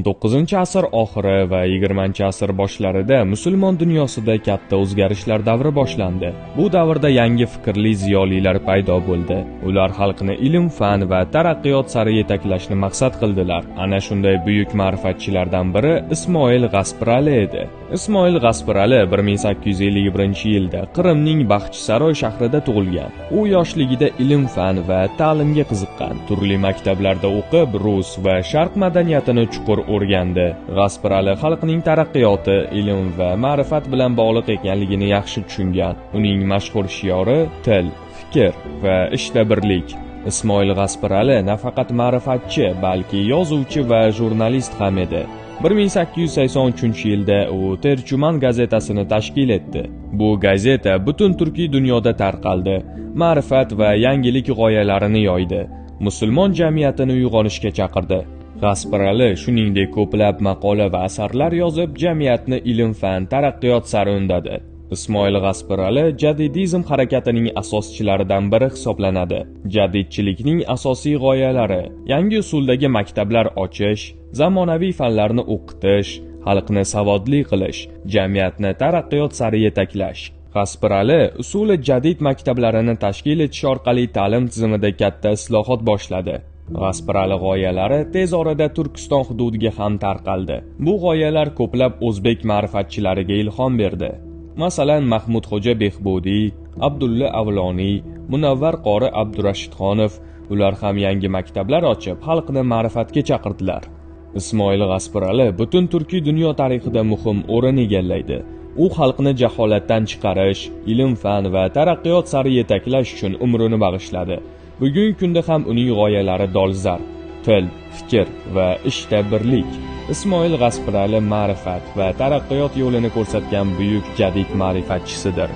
19-asr oxiri va 20-asr boshlarida musulmon dunyosida katta o'zgarishlar davri boshlandi. Bu davrda yangi fikrli ziyolilar paydo bo'ldi. Ular xalqni ilm, fan va taraqqiyot sari yetaklashni maqsad qildilar. Ana shunday buyuk ma'rifatchilardan biri Ismoil G'asparali edi. Ismoil G'asparali 1851-yilda Qrimning Baxchisaroy shahrida tug'ilgan. U yoshligida ilm, fan va ta'limga qiziqqan. Turli maktablarda o'qib, rus va sharq madaniyatini chuqur o'rgandi. G'asparali xalqning taraqqiyoti, ilm va ma'rifat bilan bog'liq ekanligini yaxshi tushungan. Uning mashhur shiori til, fikr va ishda birlik. Ismoil G'asparali nafaqat ma'rifatchi, balki yozuvchi va jurnalist ham edi. 1883-yilda u Terjuman gazetasini tashkil etdi. Bu gazeta butun turkiy dunyoda tarqaldi, ma'rifat va yangilik g'oyalarini yoydi. Musulmon jamiyatini uyg'onishga chaqirdi. G'asparali shuningdek ko'plab maqola va asarlar yozib, jamiyatni ilm-fan, taraqqiyot sari undadi. Ismoil G'asparali jadidizm harakatining asoschilaridan biri hisoblanadi. Jadidchilikning asosiy g'oyalari: yangi usuldagi maktablar ochish, zamonaviy fanlarni o'qitish, xalqni savodli qilish, jamiyatni taraqqiyot sari yetaklash. G'asparali usuli jadid maktablarini tashkil etish orqali ta'lim tizimida katta islohot boshladi. G'asparali g'oyalari tez orada Turkiston hududiga ham tarqaldi. Bu g'oyalar ko'plab o'zbek ma'rifatchilariga ilhom berdi. Masalan, Mahmudxo'ja Behbudiy, Abdulla Avloniy, Munavvar qori Abdurashidxonov, ular ham yangi maktablar ochib, xalqni ma'rifatga chaqirdilar. Ismoil G'asparali butun turkiy dunyo tarixida muhim o'rin egallaydi. U xalqni jaholatdan chiqarish, ilm, fan va taraqqiyot sari yetaklash uchun umrini bag'ishladi. Bugungi kunda ham uning g'oyalari dolzarb. Til, fikr va ishda birlik. Ismoil G'asparali ma'rifat va taraqqiyot yo'lini ko'rsatgan buyuk jadid ma'rifatchisidir.